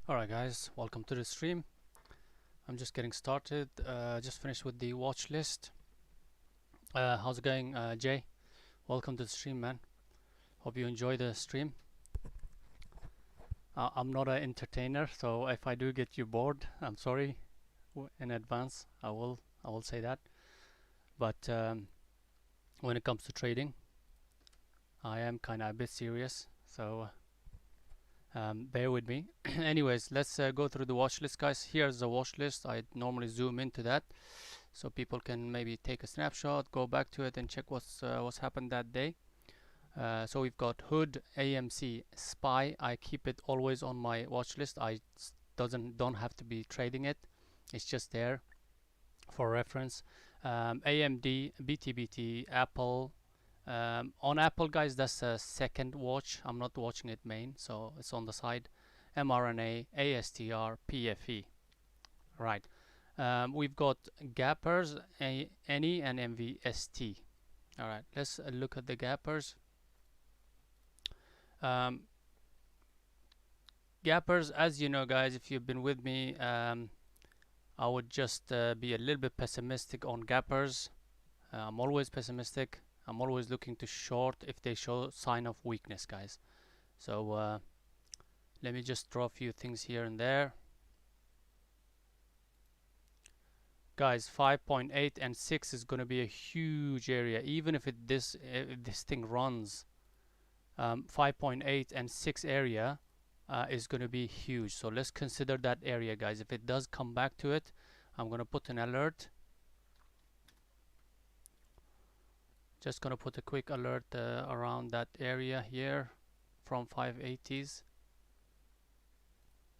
Alright guys, welcome to the stream. I'm just getting started. Just finished with the watch list. How's it going, Jay? Welcome to the stream, man. Hope you enjoy the stream. I'm not an entertainer, so if I do get you bored, I'm sorry in advance. I will say that. But when it comes to trading, I am kind of a bit serious, so bear with me. Anyways, let's go through the watch list, guys. Here's the watch list. I normally zoom into that so people can maybe take a snapshot, go back to it, and check what's happened that day. So we've got Hood, AMC, SPY. I keep it always on my watch list. I don't have to be trading it. It's just there for reference. AMD, BTBT, Apple. On Apple, guys, that's a second watch. I'm not watching it main, so it's on the side. MRNA, ASTR, PFE. Right. We've got gappers, NE and MVST. All right, let's look at the gappers. Gappers, as you know, guys, if you've been with me, I would just be a little bit pessimistic on gappers. I'm always pessimistic. I'm always looking to short if they show sign of weakness, guys. So let me just draw a few things here and there. Guys, 5.8 and 6 is going to be a huge area, even if this thing runs. 5.8 and 6 area is going to be huge. So let's consider that area, guys. If it does come back to it, I'm going to put an alert. Just going to put a quick alert around that area here from 580s.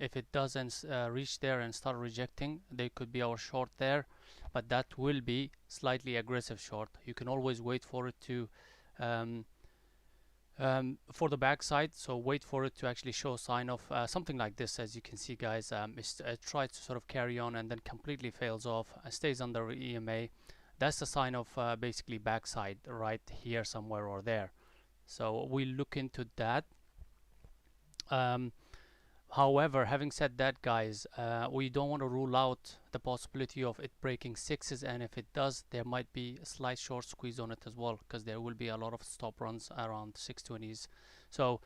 If it doesn't reach there and start rejecting, they could be our short there, but that will be slightly aggressive short. You can always wait for it to for the backside, so wait for it to actually show a sign of something like this. As you can see, guys, it tries to sort of carry on and then completely fails off, stays under EMA. That's a sign of basically backside right here somewhere or there. So we look into that. However, having said that, guys, we don't want to rule out the possibility of it breaking sixes, and if it does, there might be a slight short squeeze on it as well, because there will be a lot of stop runs around 620s. So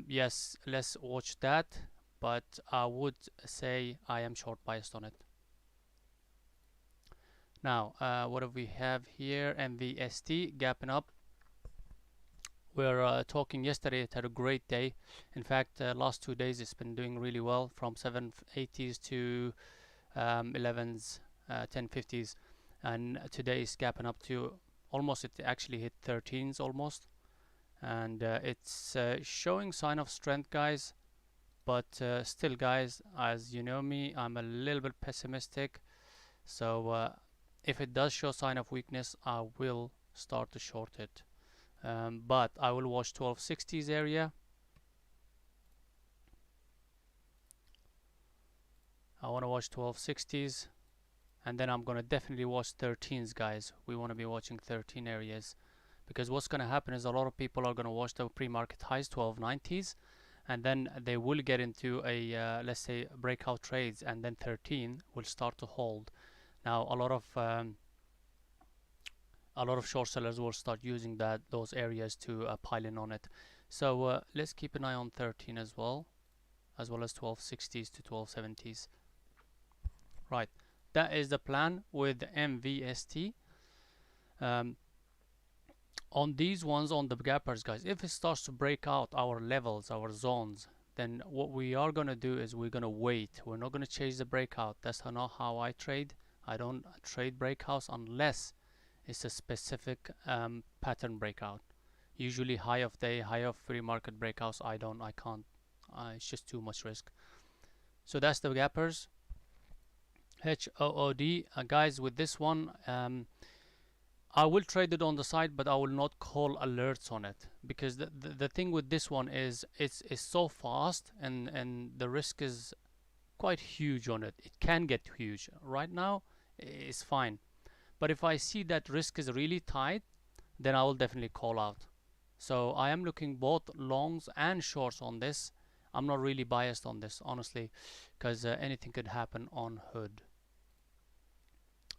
yes, let's watch that, but I would say I am short biased on it. Now, what do we have here? MVST gapping up. We're talking yesterday. It had a great day. In fact, last 2 days it's been doing really well, from 780s to 11s, 1050s, and today it's gapping up to almost, it actually hit 13s almost, and it's showing sign of strength, guys. But still, guys, as you know me, I'm a little bit pessimistic. So if it does show sign of weakness, I will start to short it. But I will watch 1260s area. I want to watch 1260s, and then I'm going to definitely watch 13s, guys. We want to be watching 13 areas, because what's going to happen is a lot of people are going to watch the pre-market highs, 1290s, and then they will get into a let's say breakout trades, and then 13 will start to hold. Now a lot of short sellers will start using those areas to pile in on it. So let's keep an eye on 13 as well as 1260s to 1270s. Right, that is the plan with MVST. On these ones, on the gappers, guys, if it starts to break out our levels, our zones, then what we are going to do is we're going to wait. We're not going to chase the breakout. That's not how I trade. I don't trade breakouts unless it's a specific pattern breakout. Usually high of day, high of free market breakouts, I can't. It's just too much risk. So that's the gappers. HOOD, guys, with this one, I will trade it on the side, but I will not call alerts on it, because the thing with this one is it's so fast, and the risk is quite huge on it. It can get huge. Right now it's fine, but if I see that risk is really tight, then I will definitely call out. So I am looking both longs and shorts on this. I'm not really biased on this, honestly, because anything could happen on hood.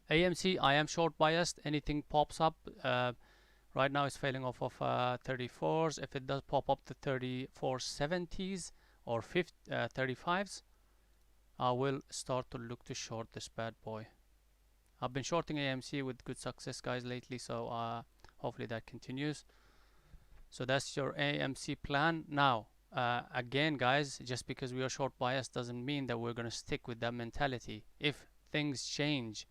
AMC, I am short biased. Anything pops up. Right now it's failing off of 34s. If it does pop up to 3470s or 35s, I will start to look to short this bad boy. I've been shorting AMC with good success, guys, lately, so hopefully that continues. So that's your AMC plan. Now, again, guys, just because we are short biased doesn't mean that we're going to stick with that mentality. If things change,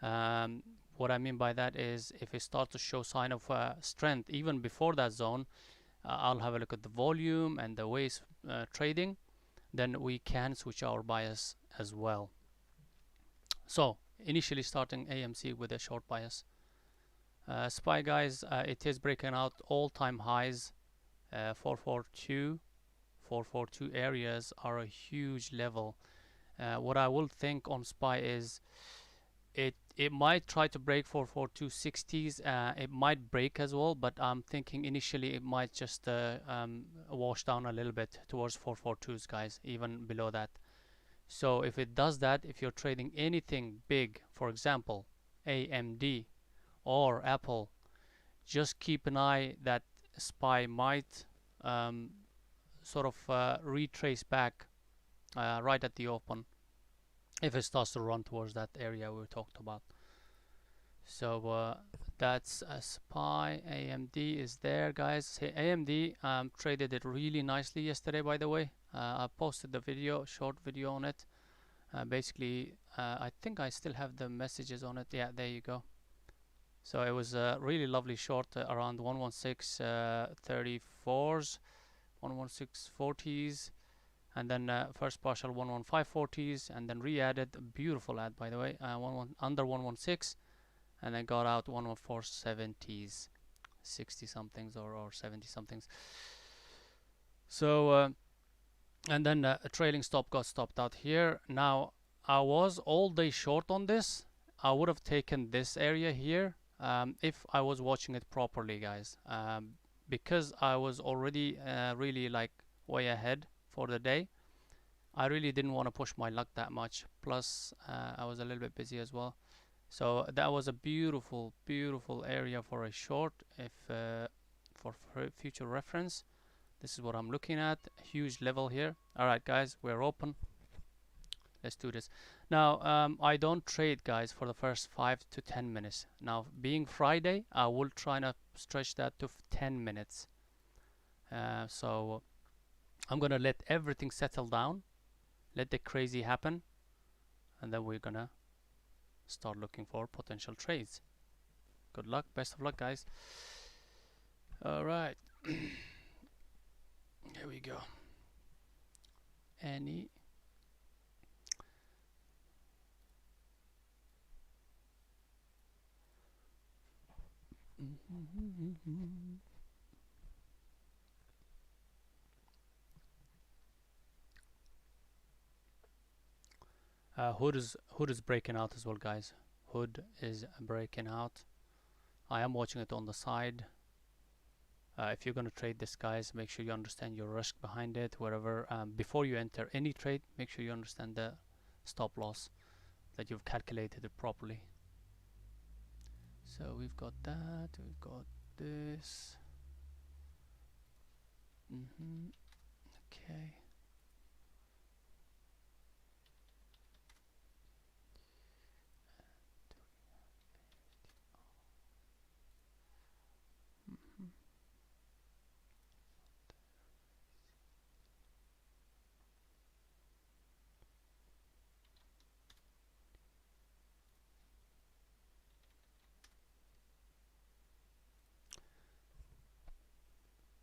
what I mean by that is if it starts to show sign of strength even before that zone, I'll have a look at the volume and the ways trading, then we can switch our bias as well. So initially starting AMC with a short bias. SPY, guys, it is breaking out all-time highs. 442 areas are a huge level. What I will think on SPY is it might try to break 44260s. It might break as well, but I'm thinking initially it might just wash down a little bit towards 442s, guys, even below that. So if it does that, if you're trading anything big, for example AMD or Apple, just keep an eye that SPY might sort of retrace back right at the open if it starts to run towards that area we talked about. So that's a SPY. AMD is there, guys. AMD traded it really nicely yesterday, by the way. I posted the video, short video on it. Basically, I think I still have the messages on it. Yeah, there you go. So it was a really lovely short around 116.34s, 116.40s, and then first partial 115.40s, and then re-added a beautiful ad, by the way, under 116, and then got out 114.70s, 60 somethings or 70 somethings. So and then a trailing stop got stopped out here. Now I was all day short on this. I would have taken this area here if I was watching it properly, guys, because I was already really like way ahead for the day. I really didn't want to push my luck that much, plus I was a little bit busy as well. So that was a beautiful area for a short. If for future reference, this is what I'm looking at. A huge level here. Alright, guys, we're open. Let's do this. Now, I don't trade, guys, for the first 5 to 10 minutes. Now, being Friday, I will try to stretch that to 10 minutes. So I'm gonna let everything settle down, let the crazy happen, and then we're gonna start looking for potential trades. Good luck, best of luck, guys. Alright. Here we go. Any hood is breaking out as well, guys. Hood is breaking out. I am watching it on the side. If you're going to trade this, guys, make sure you understand your risk behind it. Wherever before you enter any trade, make sure you understand the stop loss, that you've calculated it properly. So we've got that, we've got this. Okay.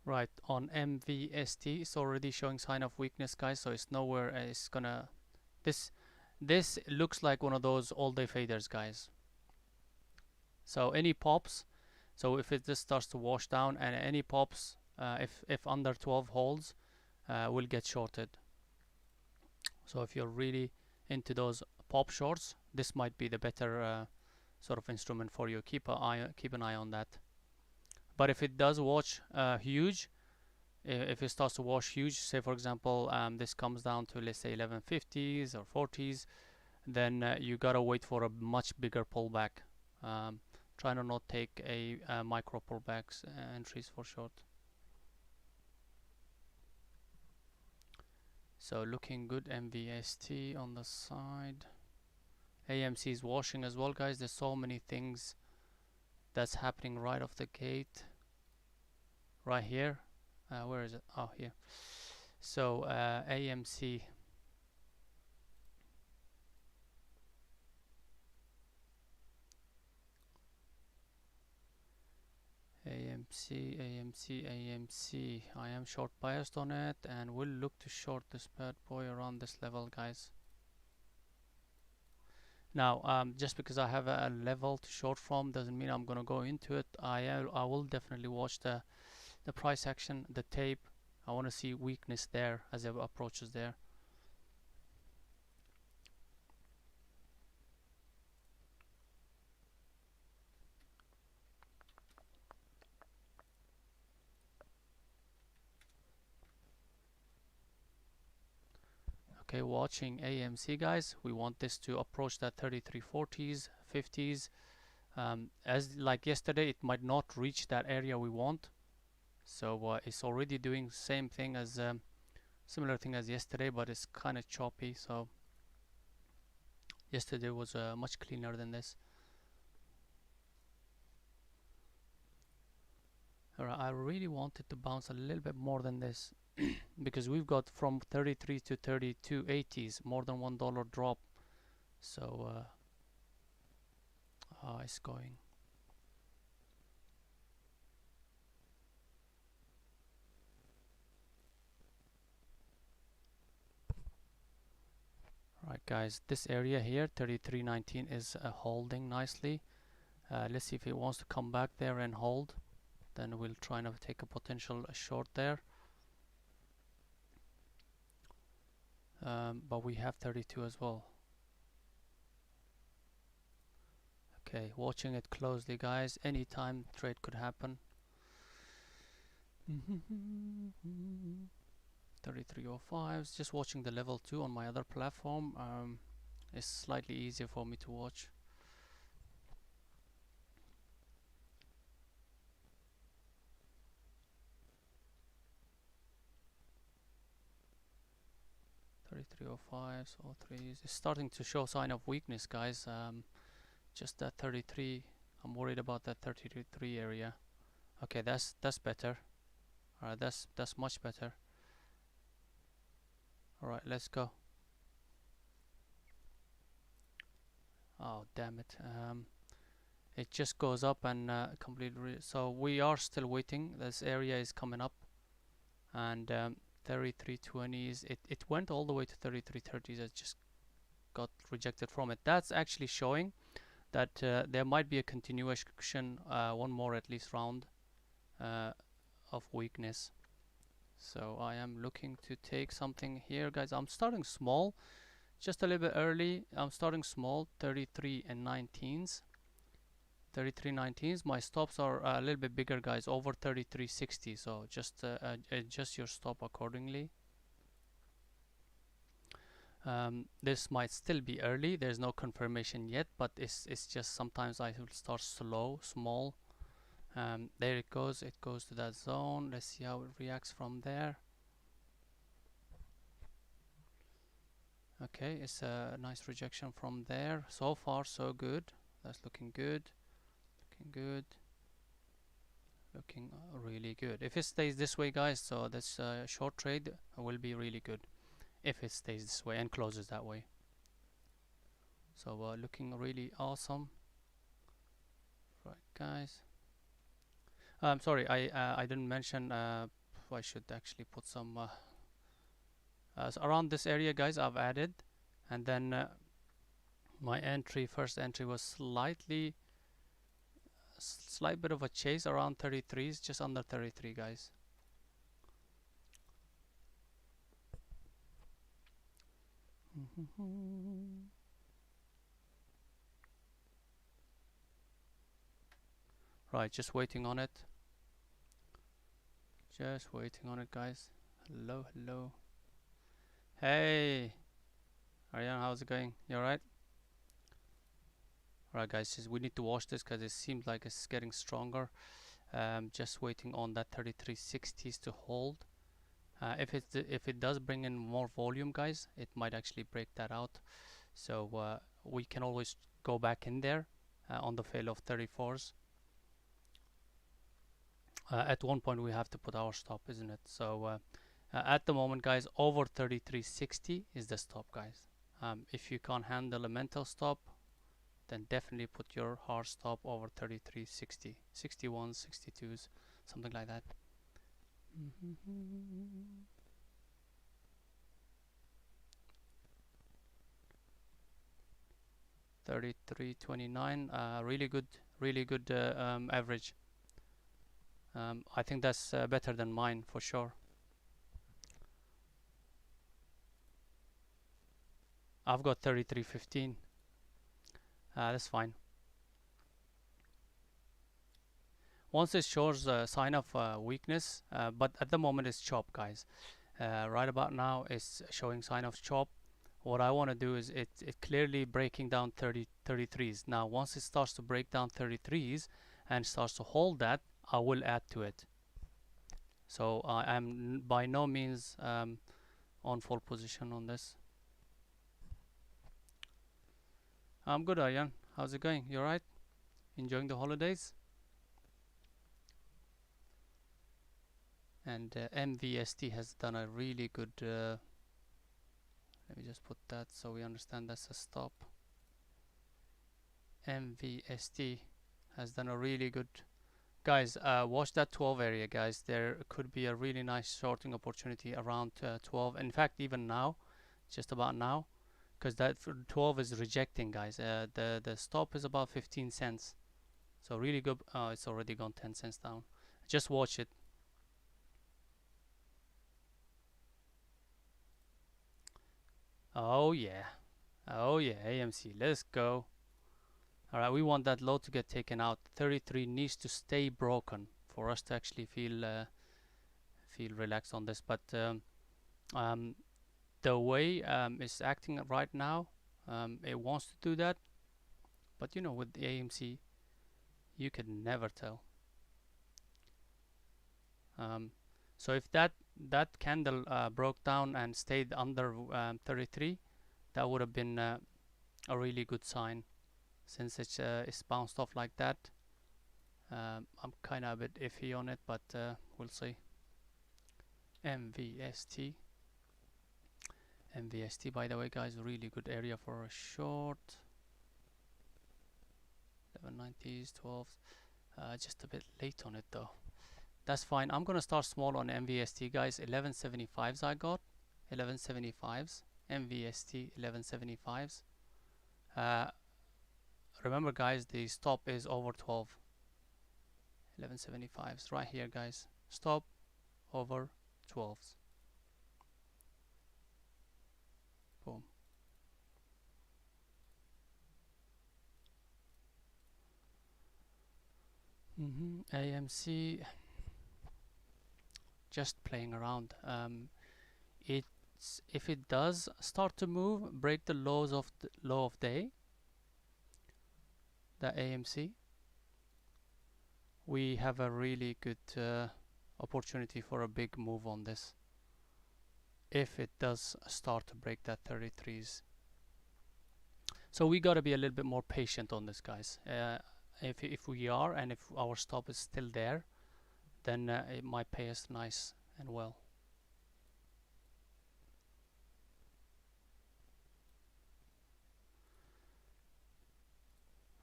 Right, on MVST it's already showing sign of weakness, guys, so it's nowhere it's gonna this looks like one of those all-day faders, guys. So any pops, so if it just starts to wash down, and any pops if under 12 holds will get shorted. So if you're really into those pop shorts, this might be the better sort of instrument for you. Keep an eye on that. But if it does watch huge, If it starts to wash huge, say for example this comes down to, let's say, 1150s or 40s, then you gotta wait for a much bigger pullback. Try to not take a micro pullbacks entries for short. So looking good. MVST on the side. AMC is washing as well, guys. There's so many things that's happening right off the gate. Right here. Where is it? Oh, here. So AMC. AMC. I am short biased on it, and we'll look to short this bad boy around this level, guys. Now, just because I have a level to short from doesn't mean I'm gonna go into it. I will definitely watch the price action, the tape. I want to see weakness there as it approaches there. Okay, watching AMC, guys. We want this to approach that 3340s, 50s. As like yesterday, it might not reach that area we want. So it's already doing same thing as similar thing as yesterday, but it's kind of choppy. So yesterday was much cleaner than this. Alright, I really wanted to bounce a little bit more than this because we've got from 33 to 32.80s, more than $1 drop. So it's going. Right, guys, this area here 33.19 is holding nicely. Let's see if it wants to come back there and hold, then we'll try and take a potential short there. But we have 32 as well. Okay, watching it closely, guys. Anytime trade could happen. 33.05s. Just watching the level 2 on my other platform. It's slightly easier for me to watch. .5s or 3s. It's starting to show sign of weakness, guys. Just that 33. I'm worried about that 33 area. Okay, that's better. Alright, that's much better. Alright, let's go. Oh, damn it. It just goes up and completely. So we are still waiting. This area is coming up, and 33.20s. It went all the way to 33.30s. It just got rejected from it. That's actually showing that there might be a continuation, one more at least round of weakness. So I am looking to take something here, guys. I'm starting small, just a little bit early. I'm starting small, 33.19s. 33.19s. My stops are a little bit bigger, guys, over 33.60. So just adjust your stop accordingly. This might still be early. There's no confirmation yet, but it's just sometimes I will start slow, small. There it goes. It goes to that zone. Let's see how it reacts from there. Okay, it's a nice rejection from there. So far, so good. That's looking good. Looking good. Looking really good. If it stays this way, guys, so this short trade will be really good. If it stays this way and closes that way. So looking really awesome. Right, guys. I'm sorry, I didn't mention. I should actually put some. So around this area, guys, I've added, and then my first entry was slight bit of a chase around 33s, just under 33, guys. Right, just waiting on it. Just waiting on it, guys. Hello, hello. Hey, Aryan, how's it going? You alright? Alright, guys, we need to watch this because it seems like it's getting stronger. Just waiting on that 3360s to hold. If it does bring in more volume, guys, it might actually break that out. So we can always go back in there on the fail of 34s. At one point we have to put our stop, isn't it? So at the moment, guys, over 3360 is the stop, guys. If you can't handle a mental stop, then definitely put your hard stop over 3360, 61s, 62s, something like that. 3329, really good average. I think that's better than mine for sure. I've got 3315. That's fine. Once it shows a sign of weakness, but at the moment it's chop, guys. Right about now it's showing sign of chop. What I want to do is it clearly breaking down 33s. Now once it starts to break down 33s and starts to hold that, I will add to it. So I am by no means on full position on this. I'm good, Aryan. How's it going? You alright? Enjoying the holidays? And MVST has done a really good let me just put that so we understand that's a stop. MVST has done a really good, guys, watch that 12 area, guys. There could be a really nice shorting opportunity around 12, in fact even now, just about now, because that 12 is rejecting, guys. The stop is about 15 cents, so really good. It's already gone 10 cents down. Just watch it. Oh yeah, oh yeah, AMC, let's go. Alright, we want that low to get taken out. 33 needs to stay broken for us to actually feel relaxed on this. But the way it's acting right now, it wants to do that. But you know, with the AMC, you can never tell. So if that candle broke down and stayed under 33, that would have been a really good sign. Since it's bounced off like that, I'm kind of a bit iffy on it, but we'll see. MVST, by the way, guys, really good area for a short. 1190s, 12s, just a bit late on it though. That's fine. I'm gonna start small on MVST, guys. 1175s I got, 1175s, MVST 1175s. Remember, guys, the stop is over 12. 1175s right here, guys. Stop over 12s. Boom. AMC, just playing around. If it does start to move, break the low of day, the AMC, we have a really good opportunity for a big move on this. If it does start to break that 33s, so we got to be a little bit more patient on this, guys. If we are, and if our stop is still there, then it might pay us nice and well.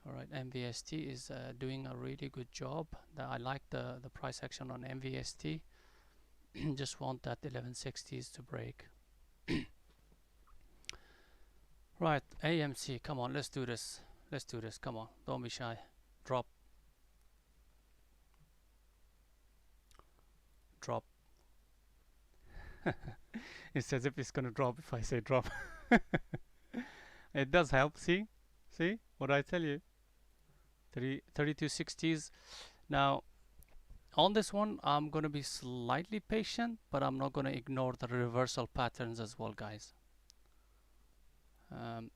Alright, MVST is doing a really good job. I like the price action on MVST. Just want that 1160s to break. Right, AMC, come on, let's do this. Let's do this, come on, don't be shy. Drop. Drop. It's as if it's gonna drop if I say drop. It does help, see? See what I tell you? 3260s. Now On this one, I'm going to be slightly patient, but I'm not going to ignore the reversal patterns as well, guys. Um,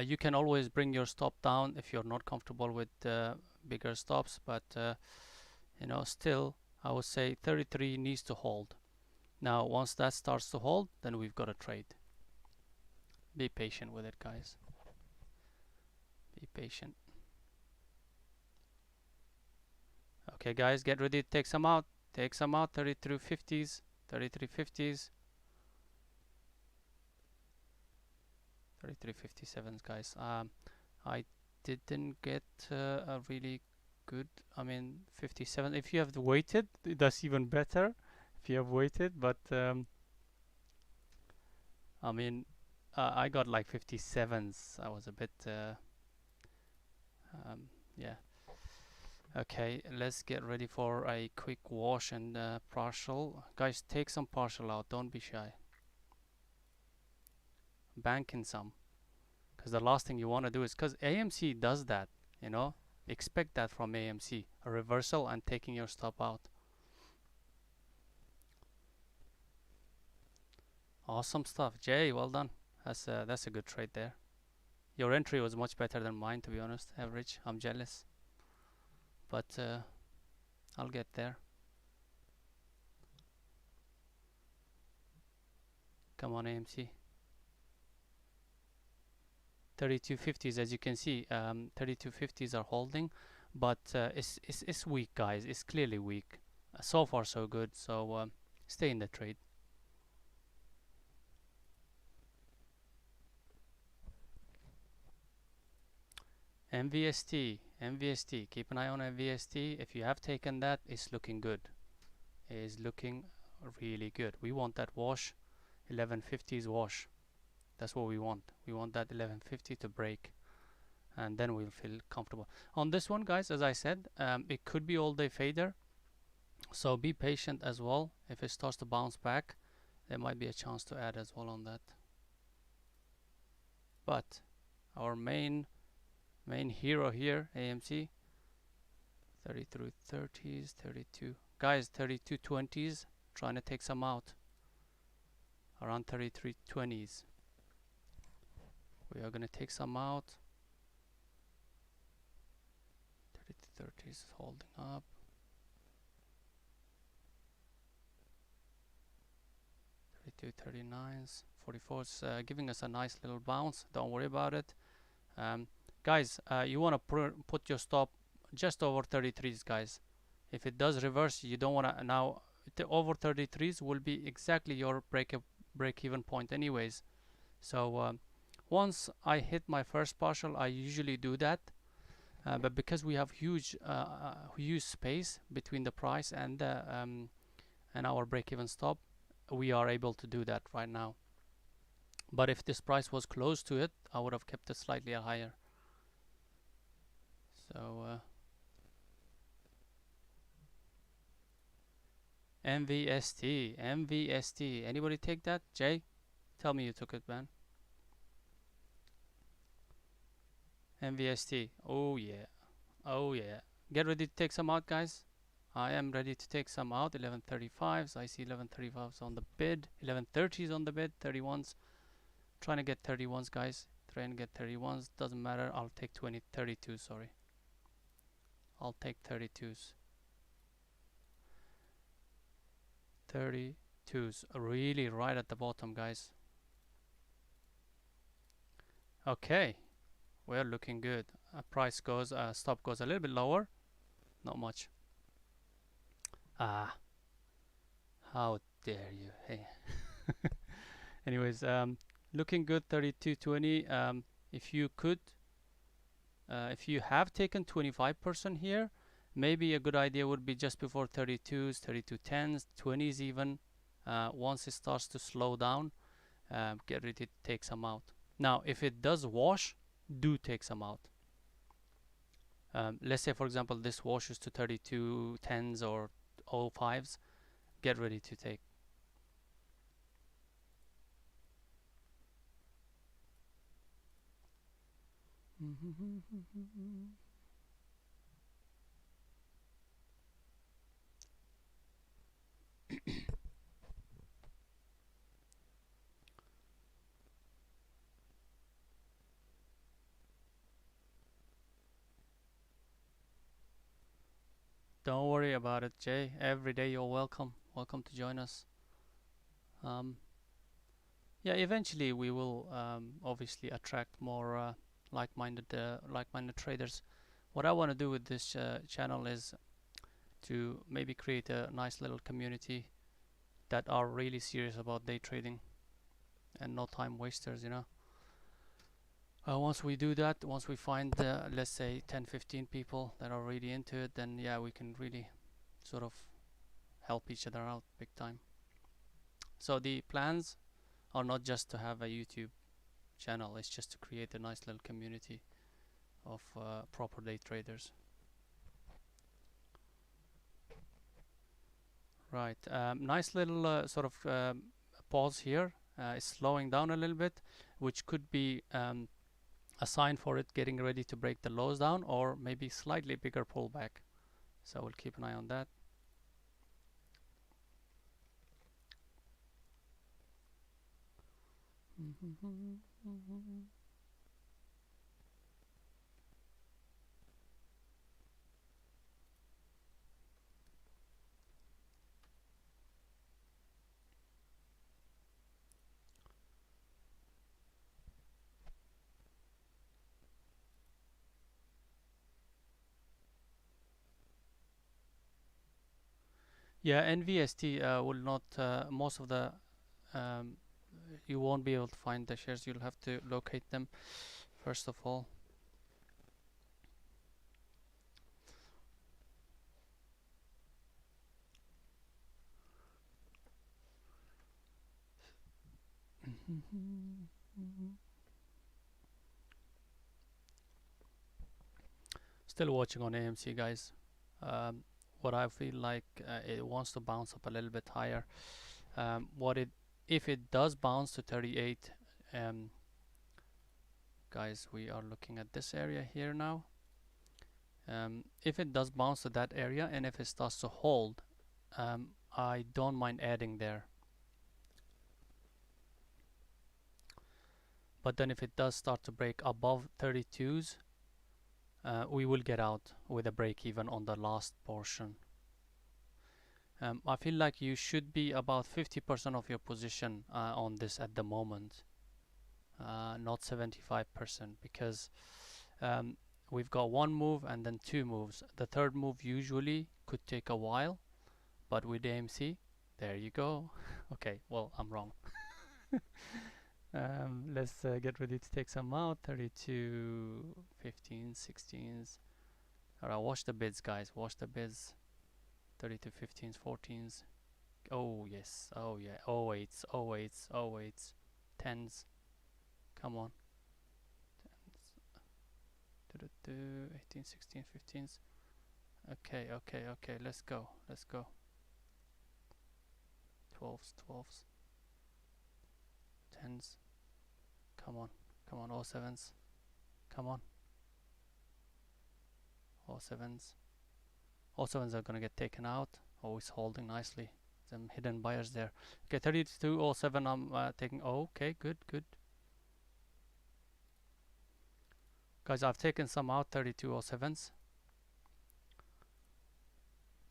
you can always bring your stop down if you're not comfortable with bigger stops, but you know, still, I would say 33 needs to hold. Now, once that starts to hold, then we've got a trade. Be patient with it, guys. Be patient. Okay, guys, get ready to take some out. Take some out. 33.50s, 33.50s, 33.57s, guys. I didn't get a really good. I mean, 57. If you have waited, that's even better. If you have waited, but I mean, I got like 57s. I was a bit, yeah. Okay, let's get ready for a quick wash and partial. Guys, take some partial out. Don't be shy. Bank in some, because the last thing you want to do is, because AMC does that, you know. Expect that from AMC, a reversal and taking your stop out. Awesome stuff, Jay. Well done. That's a good trade there. Your entry was much better than mine, to be honest. Average. I'm jealous, but I'll get there. Come on, AMC. 3250s, as you can see, 3250s are holding, but it's weak, guys. It's clearly weak. So far, so good. So stay in the trade. MVST. Keep an eye on MVST. If you have taken that, it's looking good. It is looking really good. We want that wash, 1150s wash. That's what we want. We want that 1150 to break, and then we'll feel comfortable. On this one, guys, as I said, it could be all day fader. So be patient as well. If it starts to bounce back, there might be a chance to add as well on that. But our main hero here, AMC, 33 30s, 32 guys, 32.20s, trying to take some out around 33.20s. We are going to take some out. 30s holding up. 32.39s, 44s giving us a nice little bounce. Don't worry about it. Guys, you want to put your stop just over 33s, guys. If it does reverse, you don't want to. Now the over 33s will be exactly your break-even point anyways. So once I hit my first partial, I usually do that, but because we have huge space between the price and our break-even stop, we are able to do that right now. But if this price was close to it, I would have kept it slightly higher. So MVST. Anybody take that? Jay, tell me you took it, man. MVST. Oh yeah. Oh yeah. Get ready to take some out, guys. I am ready to take some out. 1135s. I see 1135s on the bid. 1130s on the bid. 31s. Trying to get 31s, guys. Trying to get 31s. Doesn't matter. I'll take 32. Sorry. I'll take 32s. 32s. Really right at the bottom, guys. Okay. We're looking good. Price goes, stop goes a little bit lower. Not much. Ah. How dare you. Hey. Anyways, looking good. 32.20. If you could, if you have taken 25% here, maybe a good idea would be just before 32s, 32.10s, 20s even. Once it starts to slow down, get ready to take some out. Now, if it does wash, do take some out. Let's say, for example, this washes to 32.10s or 05s. Get ready to take. Don't worry about it, Jay. Every day you're welcome. Welcome to join us. Um, yeah, eventually we will obviously attract more like-minded traders. What I want to do with this channel is to maybe create a nice little community that are really serious about day trading and no time wasters, you know. Once we do that, once we find let's say 10 15 people that are really into it, then yeah, we can really sort of help each other out big time. So the plans are not just to have a YouTube channel, it's just to create a nice little community of proper day traders. Right, nice little sort of pause here. It's slowing down a little bit, which could be a sign for it getting ready to break the lows down, or maybe slightly bigger pullback. So we'll keep an eye on that. Yeah, NVST will not, most of the, um, you won't be able to find the shares. You'll have to locate them first of all. Still watching on AMC, guys. What I feel like it wants to bounce up a little bit higher. If it does bounce to 38, guys, we are looking at this area here now. If it does bounce to that area, and if it starts to hold, I don't mind adding there. But then if it does start to break above 32s, we will get out with a break even on the last portion. I feel like you should be about 50% of your position on this at the moment, not 75%, because we've got one move and then two moves. The third move usually could take a while, but with AMC, there you go. Okay, well, I'm wrong. Let's get ready to take some out. 32, 15, 16s. Alright, watch the bids, guys. Watch the bids. 32, 15s, 14s. Oh, yes. Oh, yeah. 08s, 08s, 08s. 10s. Come on. 10s. 18, 16, 15s. Okay, okay, okay. Let's go. Let's go. 12s, 12s. 10s. Come on. Come on. 07s. Come on. 07s. 07s are gonna get taken out. Oh, it's holding nicely. Some hidden buyers there. Okay, 32.07 I'm taking. Oh, okay, good, good. Guys, I've taken some out, 32.07s.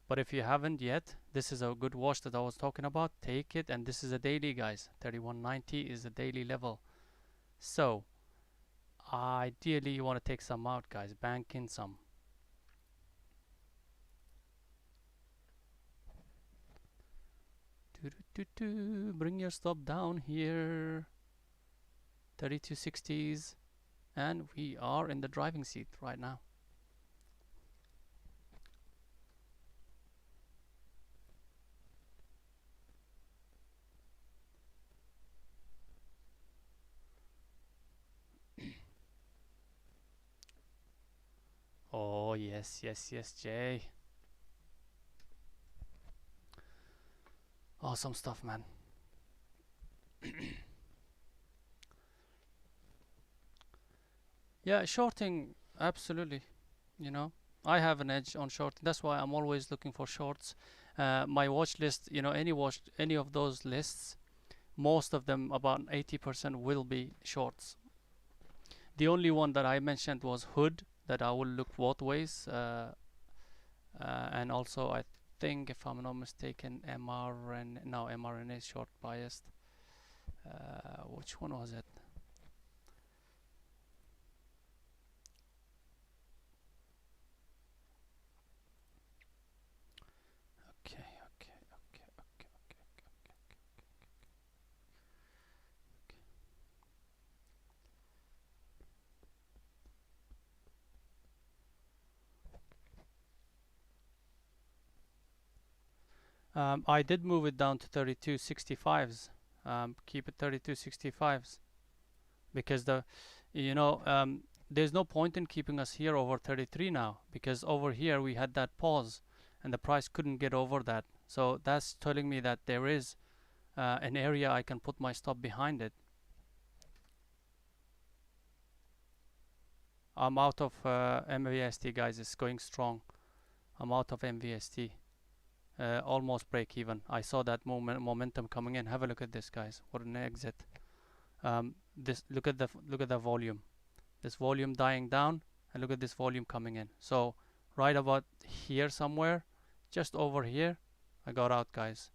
But if you haven't yet, this is a good wash that I was talking about. Take it, and this is a daily, guys. 31.90 is a daily level. So, ideally, you want to take some out, guys. Bank in some. Bring your stop down here. 32.60s. And we are in the driving seat right now. Oh, yes, yes, yes, Jay. Awesome stuff, man. Yeah, shorting, absolutely. You know, I have an edge on shorting. That's why I'm always looking for shorts. My watch list, you know, any of those lists, most of them, about 80% will be shorts. The only one that I mentioned was Hood, that I will look both ways. And also I think, if I'm not mistaken, MRNA, no, MRNA is short biased. Which one was it? Okay, okay, okay, okay, okay, okay. I did move it down to 3265s. Keep it 3265s because there's no point in keeping us here over 33 now, because over here we had that pause and the price couldn't get over that. So that's telling me that there is an area I can put my stop behind it. I'm out of MVST, guys. It's going strong. I'm out of MVST. Almost break even. I saw that momentum coming in. Have a look at this, guys. What an exit. This look at the volume. This volume dying down, and look at this volume coming in. So right about here somewhere, just over here, I got out, guys.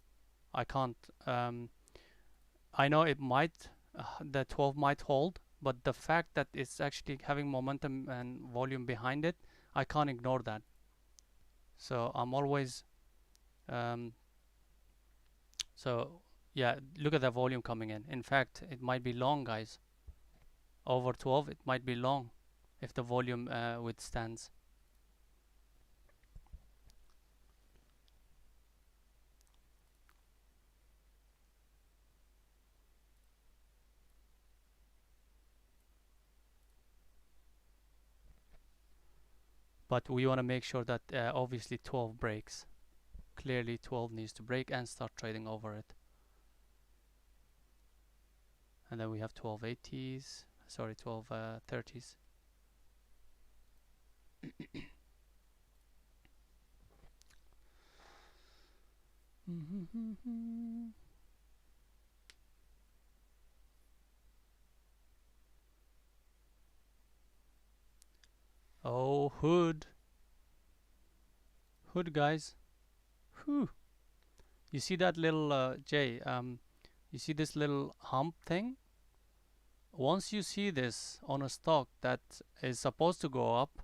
I can't. I know it might, the 12 might hold, but the fact that it's actually having momentum and volume behind it, I can't ignore that. So I'm always, um, so yeah, look at the volume coming in. In fact, it might be long, guys. Over 12, it might be long if the volume withstands. But we want to make sure that obviously 12 breaks. Clearly 12 needs to break and start trading over it. And then we have 1280s, sorry, 1230s. Oh, hood, guys. Whew. You see that little Jay? You see this little hump thing? Once you see this on a stock that is supposed to go up,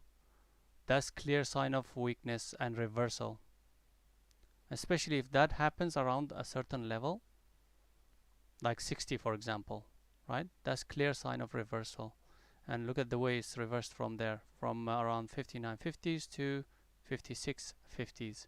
that's clear sign of weakness and reversal. Especially if that happens around a certain level, like 60 for example, right? That's clear sign of reversal. And look at the way it's reversed from there, from around 59.50s to 56.50s.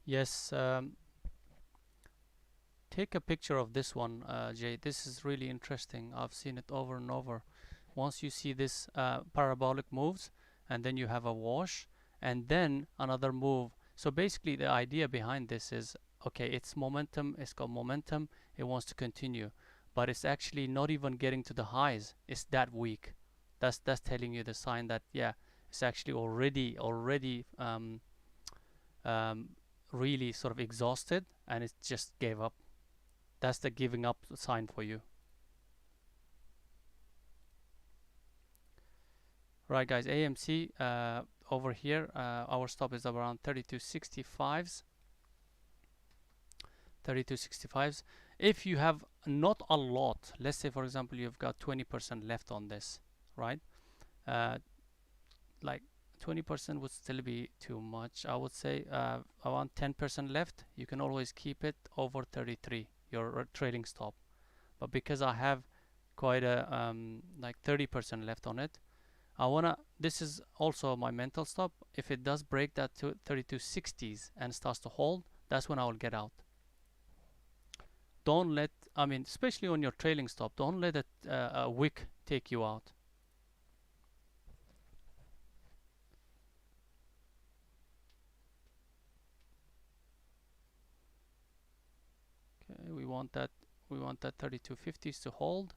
Yes, take a picture of this one, Jay. This is really interesting. I've seen it over and over. Once you see this parabolic moves, and then you have a wash, and then another move. So basically, the idea behind this is, okay, it's momentum. It's got momentum. It wants to continue, but it's actually not even getting to the highs. It's that weak. That's telling you the sign that, yeah, it's actually already um, really sort of exhausted, and it just gave up. That's the giving up sign for you. Right, guys, AMC over here, our stop is around 3265s. 3265s. If you have not a lot, let's say for example you've got 20% left on this, right? Like 20% would still be too much. I would say around 10% left. You can always keep it over 33, your trading stop. But because I have quite a like 30% left on it, this is also my mental stop. If it does break that to 3260s and starts to hold, that's when I will get out. Don't let, I mean, especially on your trailing stop, don't let a wick take you out. want that 3250s to hold.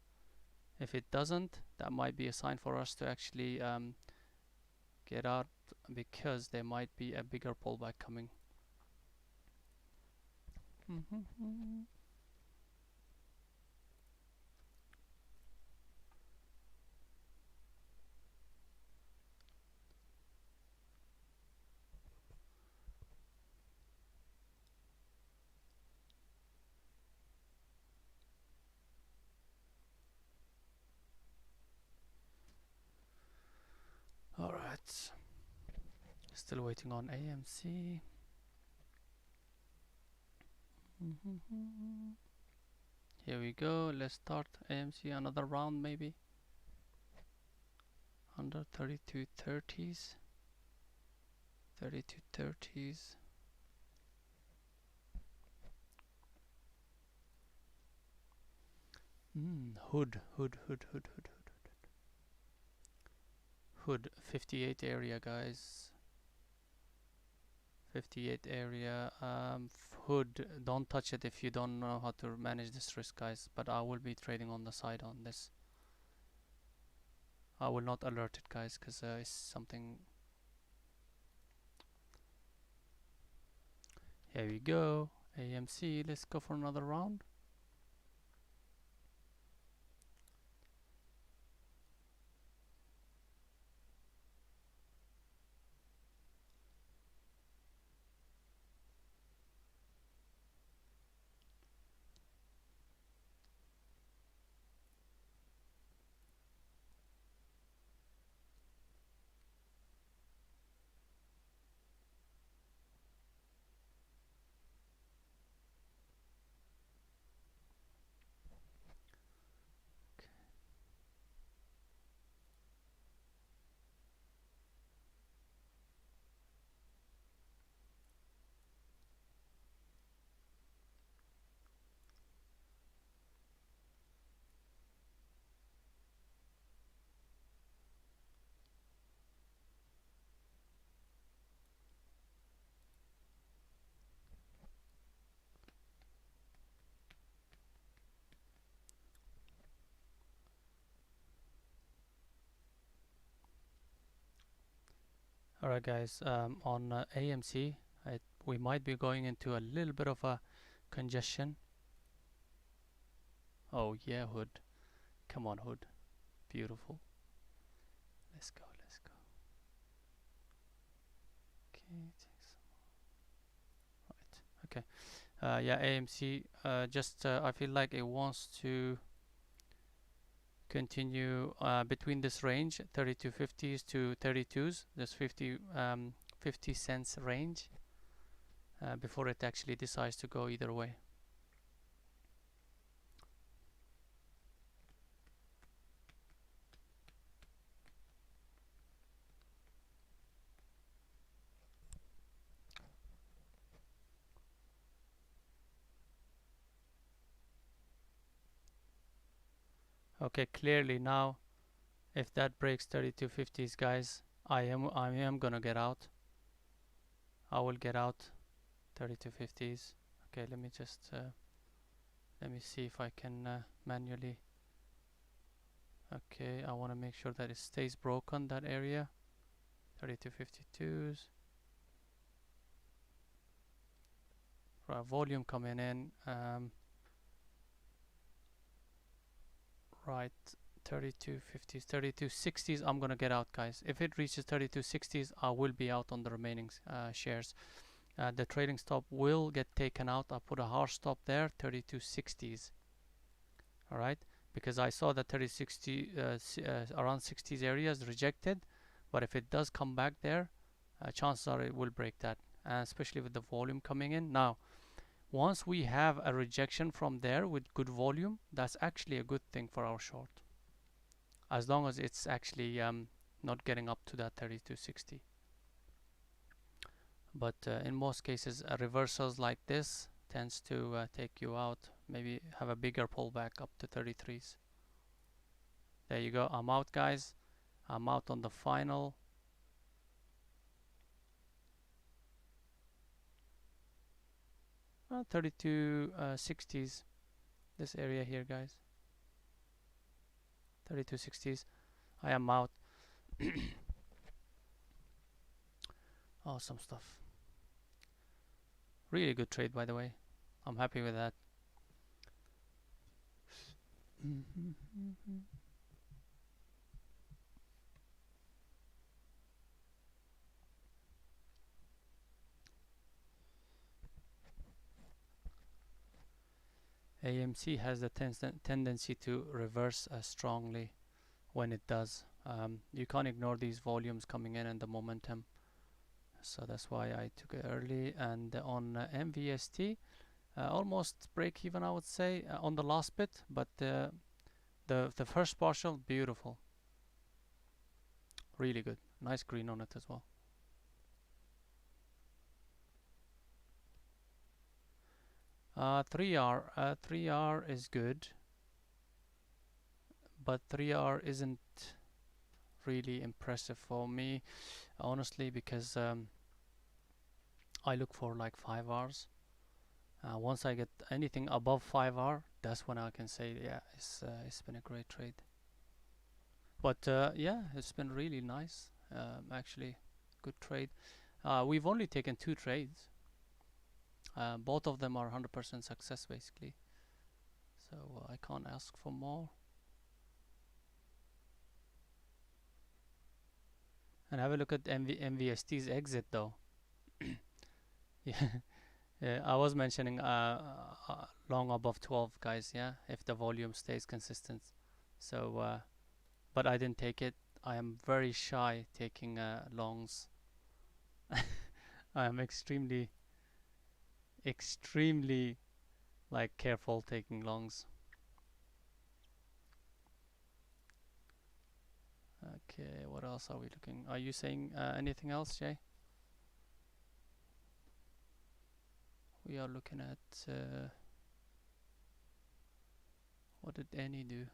If it doesn't, that might be a sign for us to actually get out, because there might be a bigger pullback coming. Alright, still waiting on AMC. Here we go, let's start AMC another round maybe. Under 3230s. 3230s. Hood. 58 area, guys. 58 area. Hood, don't touch it if you don't know how to manage this risk, guys. But I will be trading on the side on this. I will not alert it, guys, because it's something. Here we go. AMC, let's go for another round. Alright, guys, on AMC, we might be going into a little bit of a congestion. Oh yeah, Hood. Come on, Hood. Beautiful. Let's go. Okay, right. Okay. Yeah, AMC. I feel like it wants to continue between this range, 3250s to 32s. This 50 cents range before it actually decides to go either way. Okay, clearly now, if that breaks 3250s, guys, I am gonna get out. I will get out 3250s. Okay, let me just let me see if I can manually. Okay, I want to make sure that it stays broken, that area. 3252s. Right, volume coming in. Right, 3250s, 3260s. I'm gonna get out, guys. If it reaches 3260s, I will be out on the remaining shares. The trading stop will get taken out. I'll put a hard stop there, 3260s. All right, because I saw that 3060 around 60s areas rejected, but if it does come back there, chances are it will break that, especially with the volume coming in. Now, once we have a rejection from there with good volume, that's actually a good thing for our short, as long as it's actually not getting up to that 3260. But in most cases, reversals like this tends to take you out, maybe have a bigger pullback up to 33s. There you go. I'm out, guys. I'm out on the final. Well, 3260s. This area here, guys. 3260s. I am out. Awesome stuff. Really good trade, by the way. I'm happy with that. AMC has the tendency to reverse strongly when it does. You can't ignore these volumes coming in and the momentum. So that's why I took it early. And on MVST, almost break even, I would say, on the last bit. But the first partial, beautiful. Really good. Nice green on it as well. Three R is good, but 3R isn't really impressive for me, honestly, because I look for like 5Rs. Once I get anything above 5R, that's when I can say, yeah, it's been a great trade. But yeah, it's been really nice. Actually, good trade. We've only taken 2 trades. Both of them are 100% success, basically. So I can't ask for more. And have a look at MVST's exit, though. Yeah. I was mentioning long above 12, guys. Yeah, if the volume stays consistent. So, but I didn't take it. I am very shy taking longs. I am extremely like careful taking longs. Okay, what else are we looking? Are you saying anything else, Jay? We are looking at what did Annie do?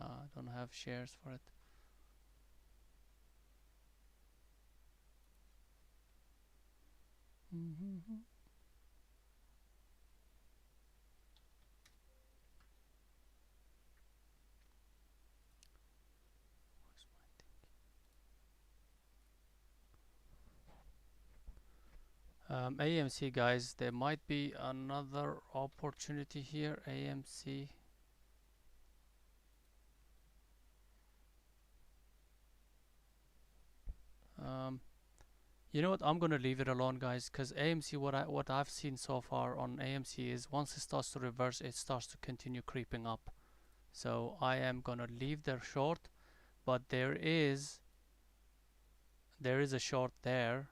I don't have shares for it. AMC, guys, there might be another opportunity here. AMC. You know what? I'm gonna leave it alone, guys, because AMC, what I've seen so far on AMC is once it starts to reverse, it starts to continue creeping up. So I am gonna leave their short, but there is a short there.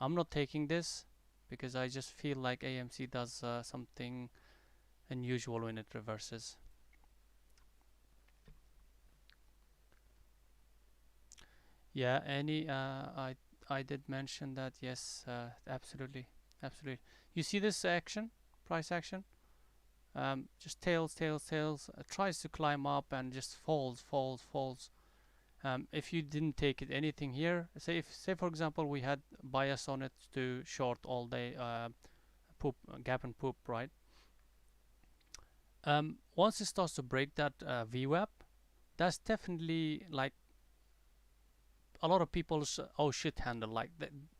I'm not taking this because I just feel like AMC does something unusual when it reverses. Yeah, I did mention that. Yes, absolutely, absolutely. You see this action, price action? Just tails, tails, tails. Tries to climb up and just falls, falls, falls. If you didn't take it anything here, say for example we had bias on it to short all day, poop gap and poop, right? Once it starts to break that VWAP, that's definitely like a lot of people's oh shit handle, like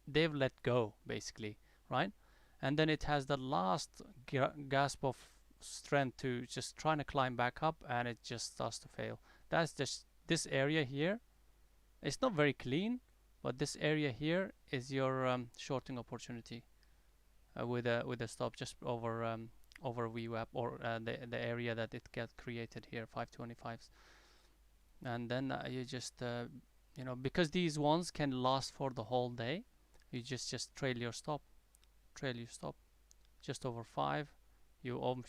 they've let go basically, right? And then it has the last gasp of strength to just trying to climb back up, and it just starts to fail. That's just this area here. It's not very clean, but this area here is your shorting opportunity with a stop just over VWAP, or the area that it get created here, 525s. And then you just because these ones can last for the whole day, you just trail your stop, just over 5. You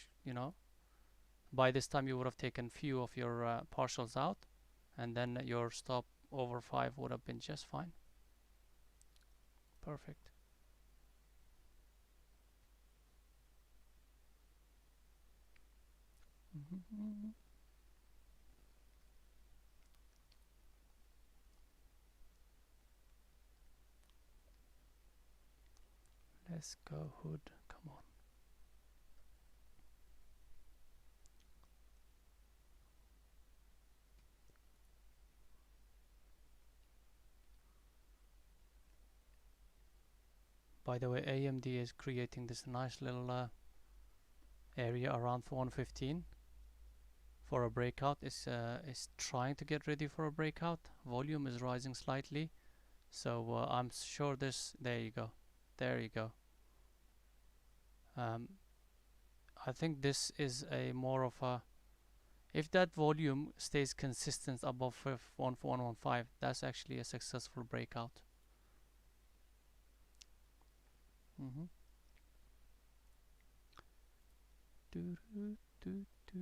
by this time you would have taken few of your partials out, and then your stop over 5 would have been just fine. Perfect. Let's go hood, come on. By the way, AMD is creating this nice little area around 115 for a breakout. It's trying to get ready for a breakout. Volume is rising slightly, so I'm sure this. There you go. There you go. I think this is a more of a. If that volume stays consistent above 115, that's actually a successful breakout. Mm-hmm. Do, do, do, do.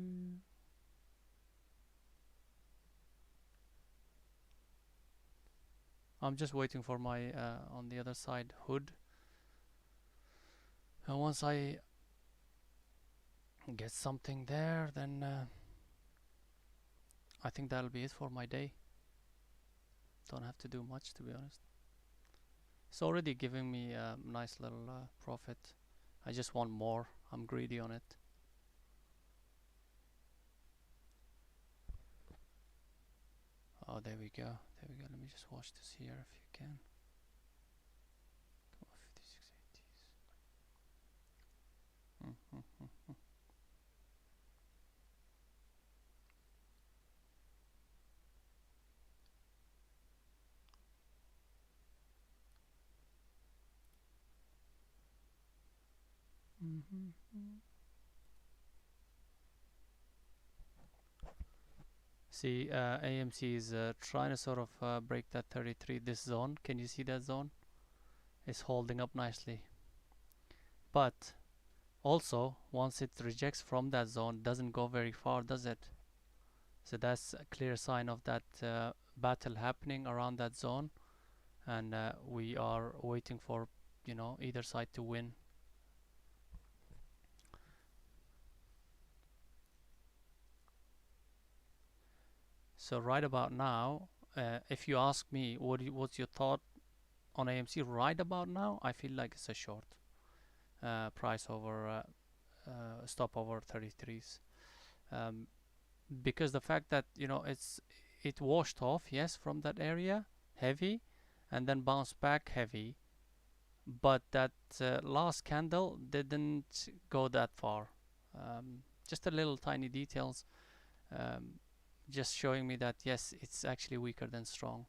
I'm just waiting for my on the other side hood, and once I get something there, then I think that'll be it for my day. Don't have to do much, to be honest. It's already giving me a nice little profit. I just want more. I'm greedy on it. Oh, there we go. There we go. Let me just watch this here if you can. Come on, 5680s. See, AMC is trying to sort of break that 33, this zone. Can you see that zone? It's holding up nicely. But also, once it rejects from that zone, doesn't go very far, does it? So that's a clear sign of that battle happening around that zone, and we are waiting for, you know, either side to win. So right about now, if you ask me, what's your thought on AMC right about now? I feel like it's a short. Price over stop over 33s, because the fact that, you know, it washed off, yes, from that area heavy, and then bounced back heavy, but that last candle didn't go that far. Just a little tiny details, just showing me that yes, it's actually weaker than strong.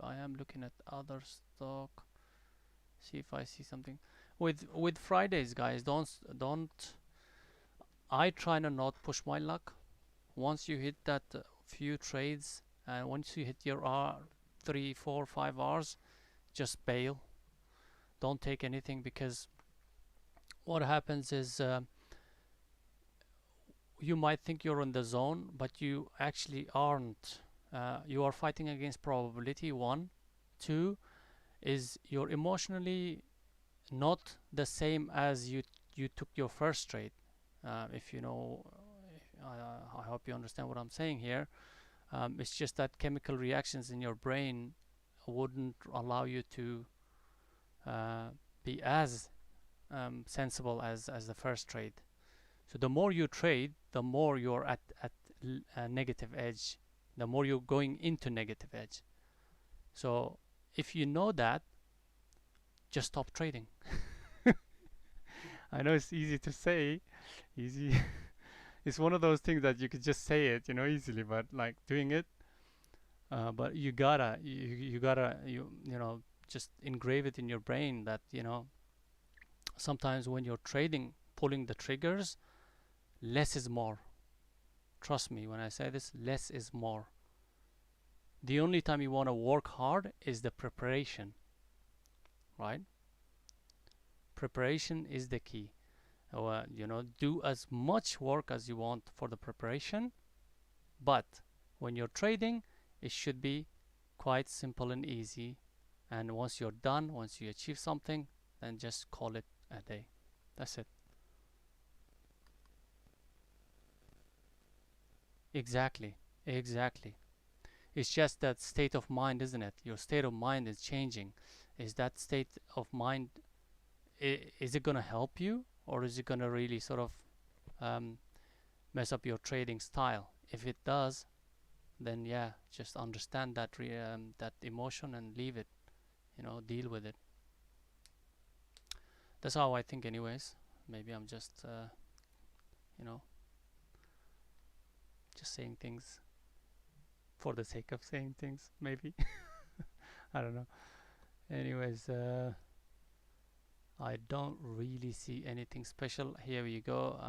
I am looking at other stock, see if I see something with Fridays, guys. Don't I try to not push my luck. Once you hit that few trades, and once you hit your 3, 4, 5 hours, just bail. Don't take anything, because what happens is you might think you're in the zone, but you actually aren't. You are fighting against probability, 1. 2 is you're emotionally not the same as you took your first trade. If you know, I hope you understand what I'm saying here. It's just that chemical reactions in your brain wouldn't allow you to be as sensible as the first trade. So the more you trade, the more you're at a negative edge, the more you're going into negative edge. So if you know that, just stop trading. I know it's easy to say, easy. It's one of those things that you could just say it, you know, easily, but like doing it, but you gotta, you know, just engrave it in your brain that, you know, sometimes when you're trading, pulling the triggers, less is more. Trust me when I say this, less is more. The only time you want to work hard is the preparation, right? Preparation is the key. You know, do as much work as you want for the preparation, but when you're trading, it should be quite simple and easy. And once you're done, once you achieve something, then just call it a day. That's it. Exactly. Exactly. It's just that state of mind, isn't it? Your state of mind is changing. Is that state of mind, is it gonna help you, or is it gonna really sort of um, mess up your trading style? If it does, then yeah, just understand that that emotion and leave it. Deal with it. That's how I think, anyways. Maybe I'm just you know just saying things for the sake of saying things. Maybe I don't know. Anyways, I don't really see anything special. Here we go.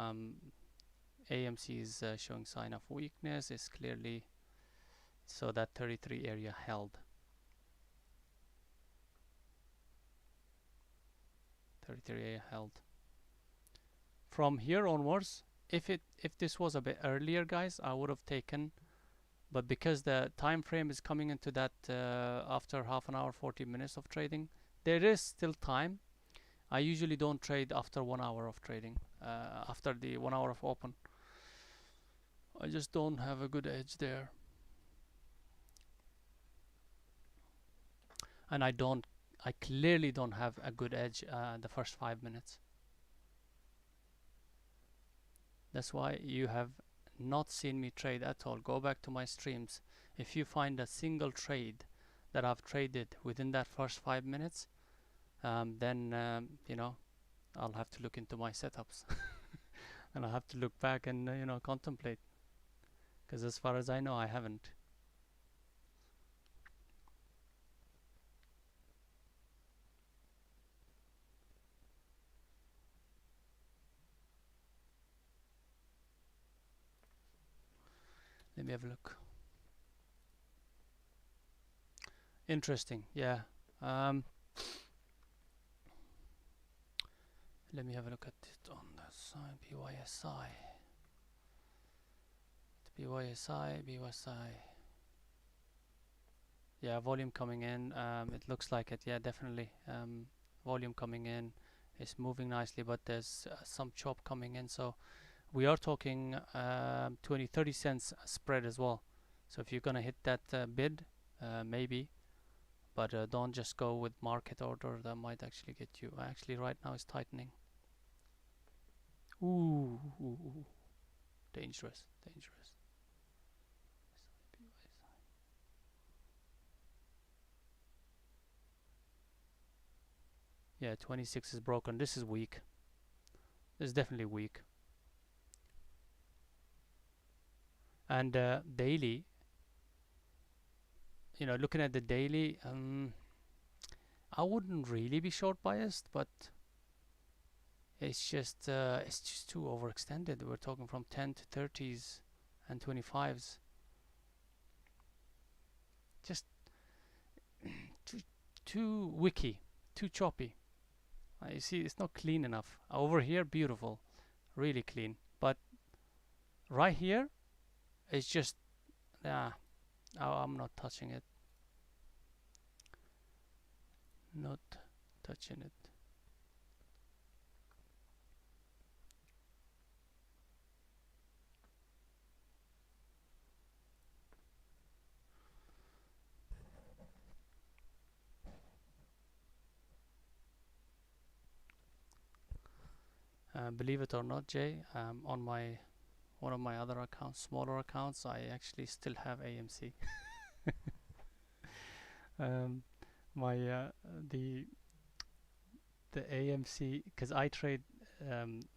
AMC is showing sign of weakness. It's clearly so that 33 area held. 33 area held. From here onwards, if this was a bit earlier, guys, I would have taken. But because the time frame is coming into that after half an hour, 40 minutes of trading, there is still time. I usually don't trade after 1 hour of trading. After the 1 hour of open, I just don't have a good edge there, and I clearly don't have a good edge the first 5 minutes. That's why you have not seen me trade at all. Go back to my streams. If you find a single trade that I've traded within that first 5 minutes, then I'll have to look into my setups and I'll have to look back and contemplate. Because as far as I know, I haven't. Let me have a look. Interesting, yeah. Let me have a look at it on the side. BYSI. BYSI. Yeah, volume coming in. It looks like it. Yeah, definitely. Volume coming in. It's moving nicely, but there's some chop coming in. So we are talking 20-30 cents spread as well. So if you're gonna hit that bid, maybe, but don't just go with market order. That might actually get you. Actually, right now it's tightening. Ooh, dangerous. Yeah, 26 is broken. This is weak. This is definitely weak. And daily, looking at the daily, I wouldn't really be short biased, but it's just too overextended. We're talking from 10 to 30s and 25s. Just too wicky, too choppy. You see, it's not clean enough. Over here, beautiful, really clean. But right here, it's just, I'm not touching it. Not touching it. Believe it or not, Jay, on one of my other accounts, smaller accounts, I actually still have AMC. My the AMC, because I trade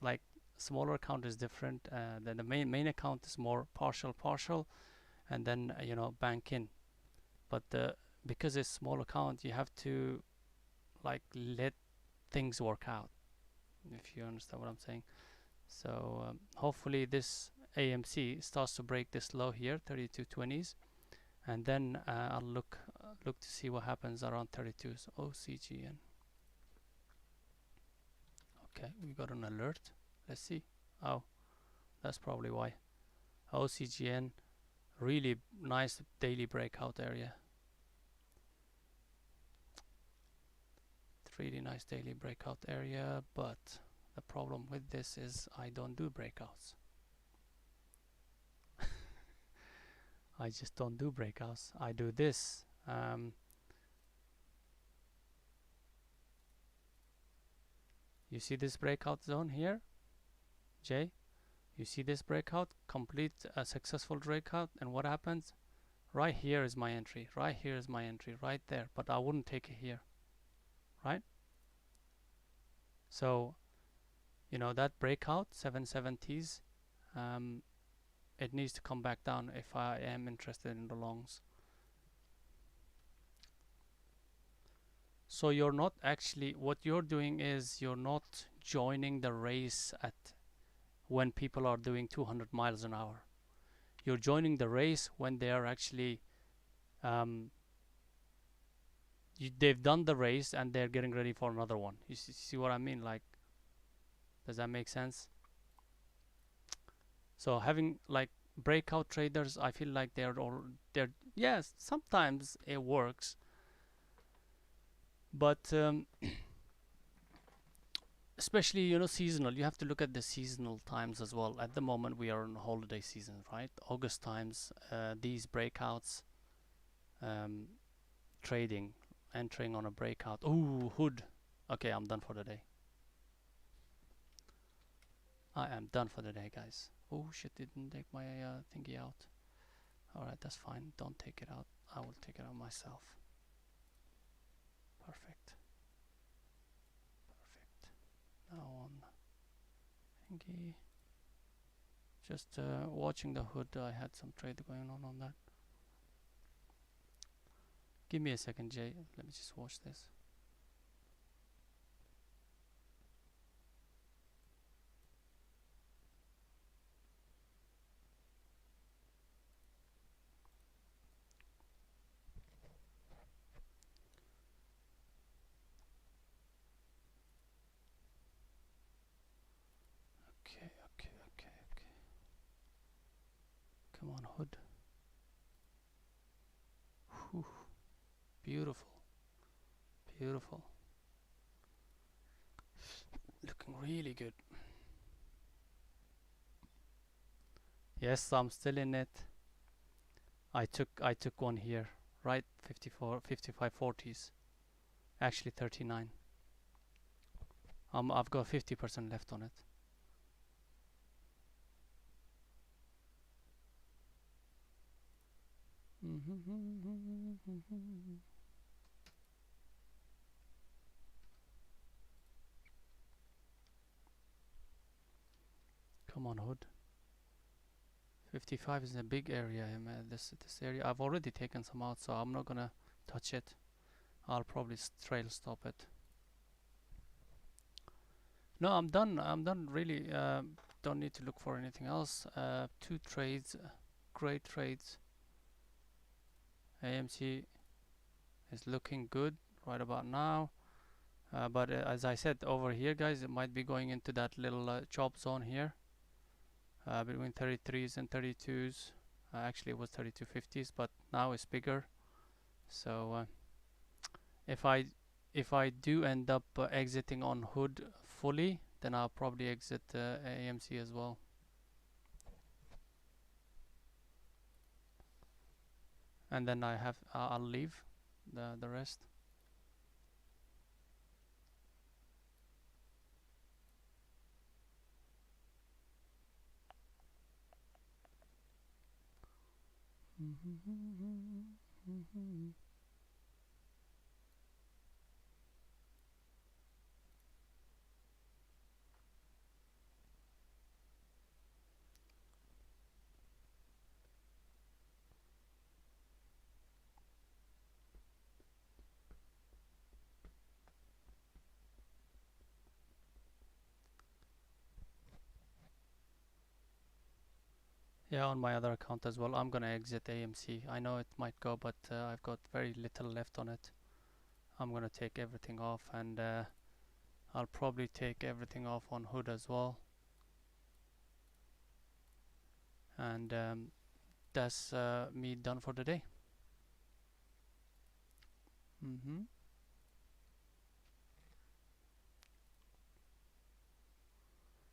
like smaller account is different. Then the main account is more partial, and then bank in. But because it's small account, you have to like let things work out, if you understand what I'm saying. So hopefully this AMC starts to break this low here, 32.20s, and then I'll look to see what happens around 32s. OCGN. Okay, we got an alert. Let's see. Oh, that's probably why. OCGN, really nice daily breakout area. Really nice daily breakout area, but the problem with this is I don't do breakouts. I just don't do breakouts. I do this. You see this breakout zone here, Jay? You see this breakout? Complete a successful breakout, and what happens? Right here is my entry. Right here is my entry. Right there. But I wouldn't take it here, right? So, you know, that breakout, 770s, it needs to come back down if I am interested in the longs. So you're not actually, what you're doing is you're not joining the race at when people are doing 200 miles an hour. You're joining the race when they are actually, they've done the race and they're getting ready for another one. You see what I mean? Like, does that make sense? So having like breakout traders, I feel like they're yes, sometimes it works, but especially, you know, seasonal. You have to look at the seasonal times as well. At the moment, we are in holiday season, right? August times, these breakouts, um, trading, entering on a breakout. Ooh, hood. Okay, I'm done for the day. I am done for the day, guys. Oh shit, didn't take my thingy out. Alright, that's fine. Don't take it out. I will take it out myself. Perfect. Perfect. Now on thingy. Just watching the hood. I had some trade going on that. Give me a second, Jay. Let me just watch this. Okay, okay, okay, okay. Come on, hood. Whew. Beautiful. Beautiful. Looking really good. Yes, I'm still in it. I took one here, right? 54, 55 40s. Actually 39. I've got 50% left on it. Come on, hood. 55 is a big area. This area, I've already taken some out, so I'm not gonna touch it. I'll probably trail stop it. No, I'm done. I'm done. Really, don't need to look for anything else. 2 trades, great trades. AMC is looking good right about now. But as I said over here, guys, it might be going into that little chop zone here between 33s and 32s. Actually, it was 3250s, but now it's bigger. So if I do end up exiting on hood fully, then I'll probably exit AMC as well. And then I'll leave the rest. Yeah, on my other account as well. I'm gonna exit AMC. I know it might go, but I've got very little left on it. I'm gonna take everything off, and I'll probably take everything off on hood as well. And that's me done for the day.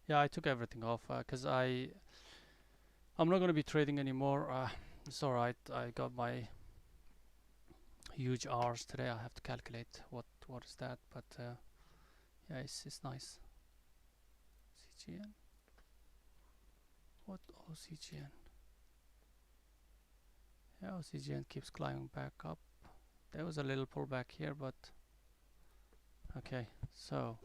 Yeah, I took everything off because I'm not going to be trading anymore. It's alright. I got my huge R's today. I have to calculate what is that, but yeah, it's nice. CGN. What OCGN? Yeah, OCGN keeps climbing back up. There was a little pullback here, but okay. So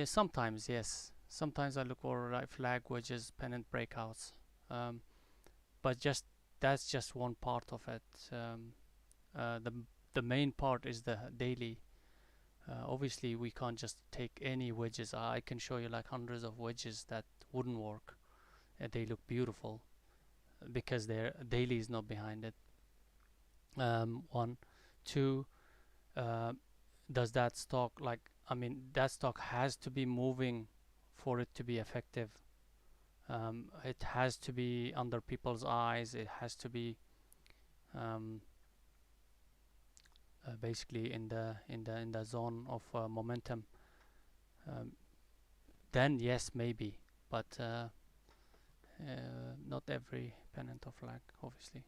sometimes yes. Sometimes I look for like flag wedges, pennant breakouts, but just that's just one part of it. The main part is the daily. Obviously, we can't just take any wedges. I can show you like hundreds of wedges that wouldn't work. They look beautiful because their daily is not behind it. One, two. Uh, does that stock like? I mean, that stock has to be moving for it to be effective. It has to be under people's eyes. It has to be um, basically in the zone of momentum. Um, then yes, maybe, but not every pennant or flag, obviously.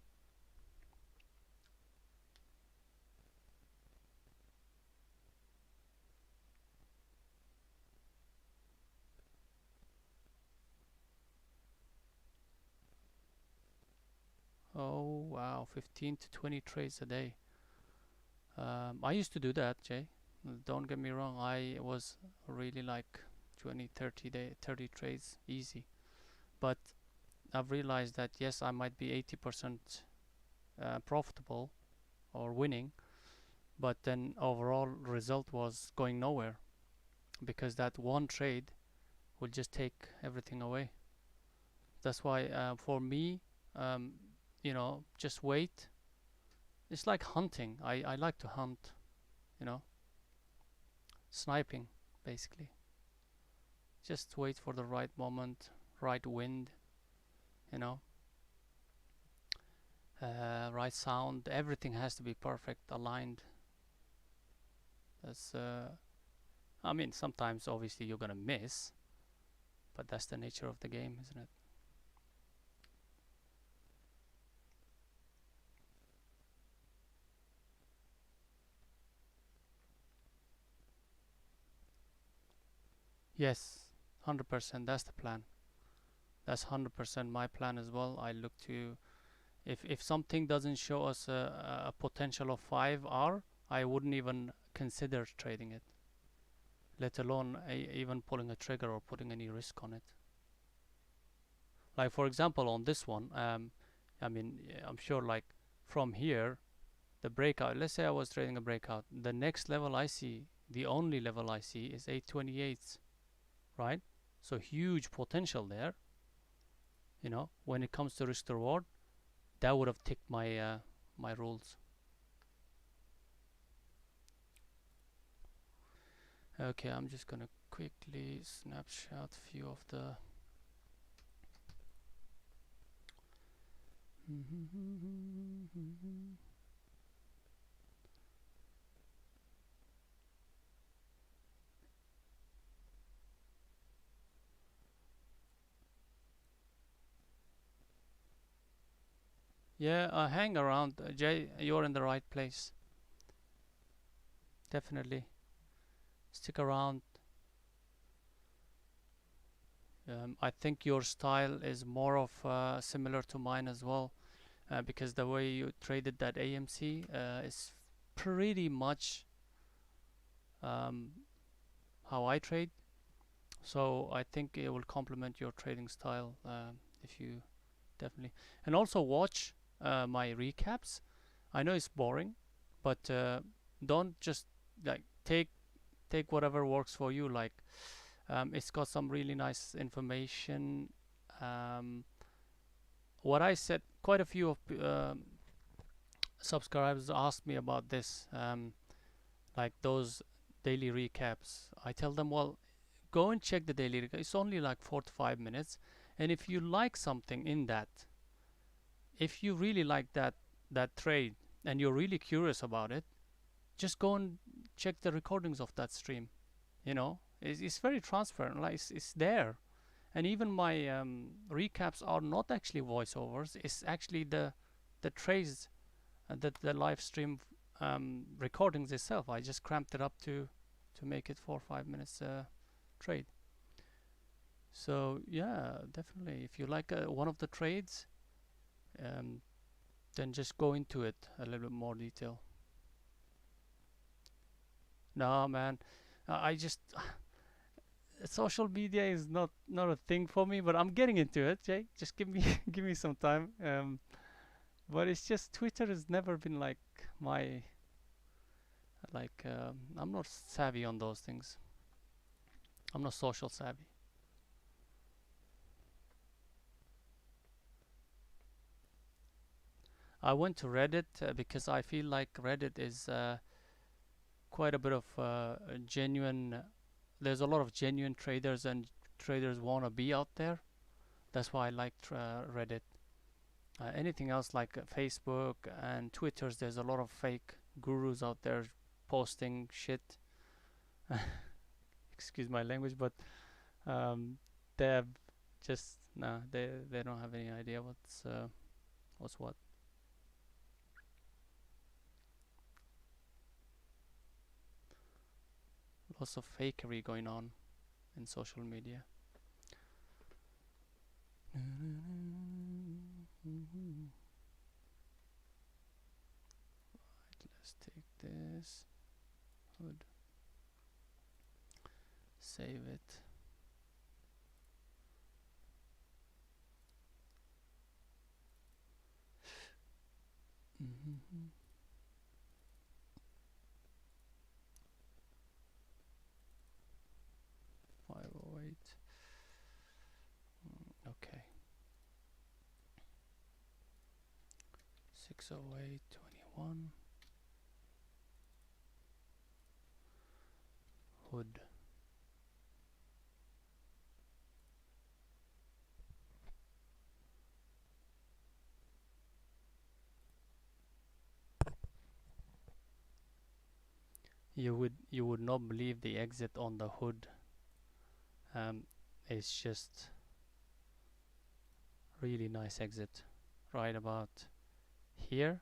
Oh wow, 15 to 20 trades a day. I used to do that, Jay. Don't get me wrong. I was really like 20, 30 trades easy. But I've realized that yes, I might be 80% profitable or winning, but then overall result was going nowhere because that one trade will just take everything away. That's why for me, um, just wait. It's like hunting. I like to hunt, you know, sniping basically. Just wait for the right moment, right wind, you know, right sound. Everything has to be perfect, aligned. That's, I mean, sometimes obviously you're gonna miss, but that's the nature of the game, isn't it? Yes, 100%. That's the plan. That's 100% my plan as well. I look to if something doesn't show us a potential of 5R, I wouldn't even consider trading it, let alone even pulling a trigger or putting any risk on it. Like for example, on this one, I mean, I'm sure like from here, the breakout. Let's say I was trading a breakout. The next level I see, the only level I see, is 828, right? So huge potential there. When it comes to risk to reward, that would have ticked my rules. Okay, I'm just gonna quickly snapshot a few of the yeah, hang around, Jay. You're in the right place. Definitely stick around. I think your style is more of similar to mine as well, because the way you traded that AMC is pretty much um, how I trade. So I think it will complement your trading style if you definitely. And also watch my recaps. I know it's boring, but don't just like take whatever works for you. Like it's got some really nice information. Um, what I said, quite a few of subscribers asked me about this, like those daily recaps. I tell them, well, go and check the daily recap. It's only like 4 to 5 minutes, and if you like something in that, if you really like that trade and you're really curious about it, just go and check the recordings of that stream. It's very transparent. Like it's there, And even my recaps are not actually voiceovers. It's actually the trays, the live stream recordings itself. I just cramped it up to make it 4 or 5 minutes trade. So yeah, definitely. If you like one of the trades, um, then just go into it a little bit more detail. No, man, I just social media is not a thing for me, but I'm getting into it. Jay, just give me give me some time. But it's just Twitter has never been like my I'm not savvy on those things. I'm not social savvy. I went to Reddit because I feel like Reddit is quite a bit of genuine. There's a lot of genuine traders and traders wanna be out there. That's why I like Reddit. Anything else like Facebook and Twitter's, there's a lot of fake gurus out there posting shit. Excuse my language, but um, they have just nah, they don't have any idea what's what. Lots of fakery going on in social media. Right, let's take this hood, save it. Mm-hmm. 508. Okay. 608.21. Hood. You would not believe the exit on the hood. It's just really nice exit, right about here,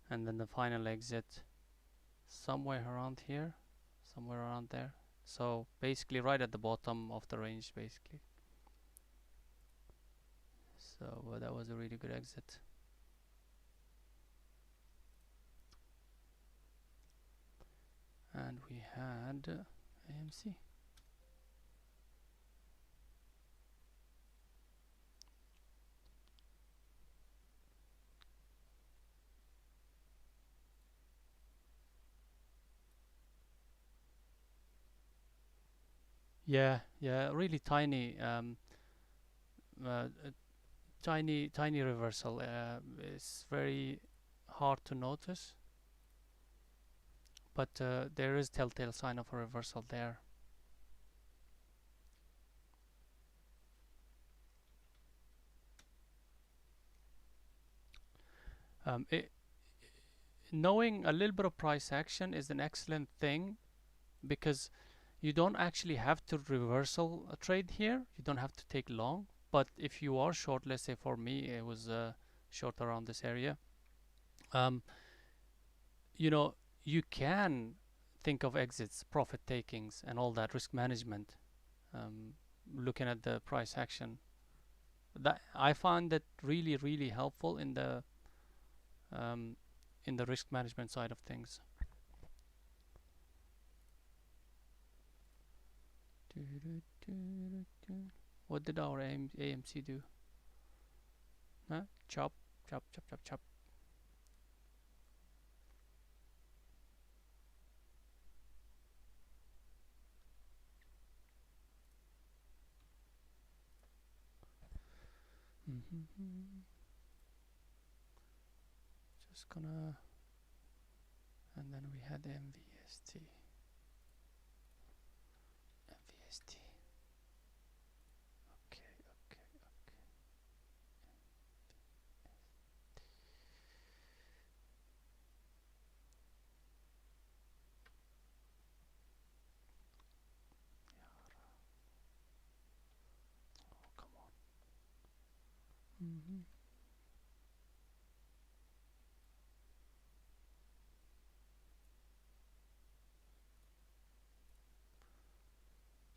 and then the final exit somewhere around here, somewhere around there. So basically, right at the bottom of the range, basically. So that was a really good exit. And we had AMC. Yeah, yeah, really tiny, tiny reversal. It's very hard to notice, but there is telltale sign of a reversal there. It, knowing a little bit of price action is an excellent thing because you don't actually have to reversal a trade here. You don't have to take long. But if you are short, let's say for me it was short around this area, um, you know, you can think of exits, profit takings, and all that risk management. Looking at the price action, that I find that really helpful um, in the risk management side of things. What did our AMC do? Huh? Chop, chop, chop, chop, chop. Just gonna, and then we had MVST. MVST. Okay, okay, okay.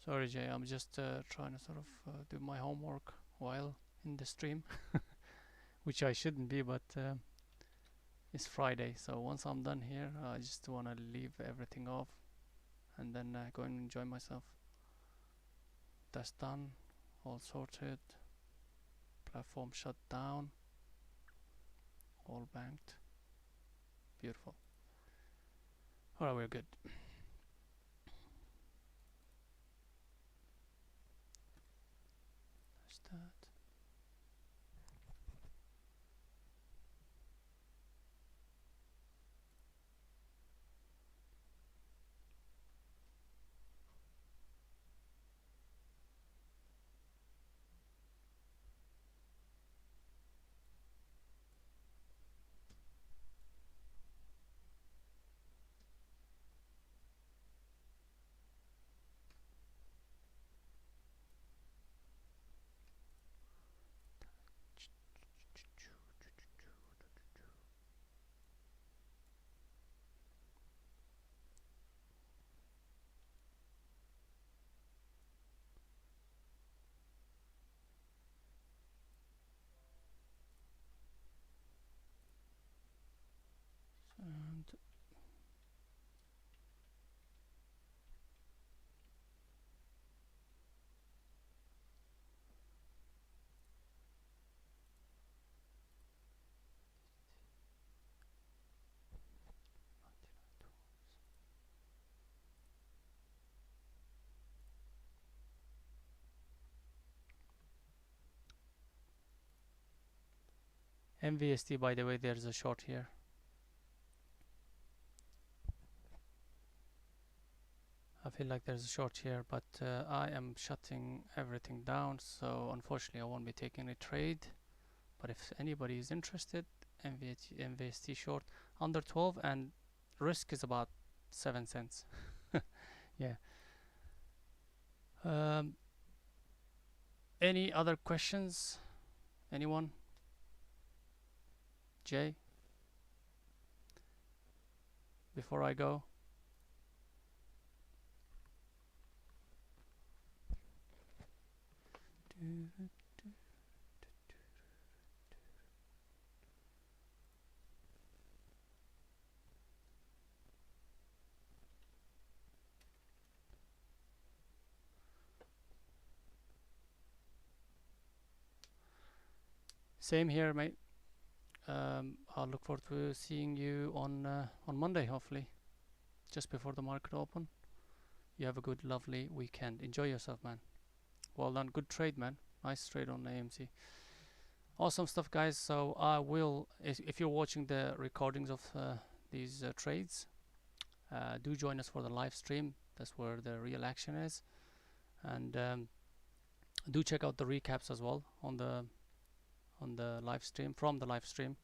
Sorry, Jay, I'm just trying to sort of do my homework while in the stream, which I shouldn't be, but it's Friday, so once I'm done here, I just want to leave everything off and then go and enjoy myself. That's done, all sorted, platform shut down, all banked, beautiful. Alright, we're good. That's that. And MVST, by the way, there's a short here. I feel like there's a short here, but I am shutting everything down, so unfortunately I won't be taking a trade. But if anybody is interested, MVST short under 12, and risk is about 7 cents. Yeah. Any other questions? Anyone? Jay? Before I go? Same here, mate. I'll look forward to seeing you on Monday, hopefully, just before the market open. You have a good, lovely weekend. Enjoy yourself, man. Well done. Good trade, man. Nice trade on AMC. Awesome stuff, guys. So I will, if you're watching the recordings of these trades, do join us for the live stream. That's where the real action is. And do check out the recaps as well on the live stream, from the live stream.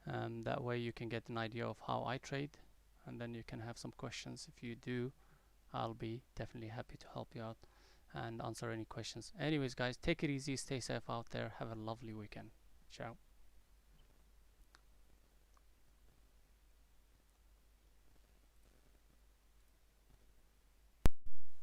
That way you can get an idea of how I trade, and then you can have some questions. If you do, I'll be definitely happy to help you out and answer any questions. Anyways, guys, take it easy, stay safe out there, have a lovely weekend. Ciao.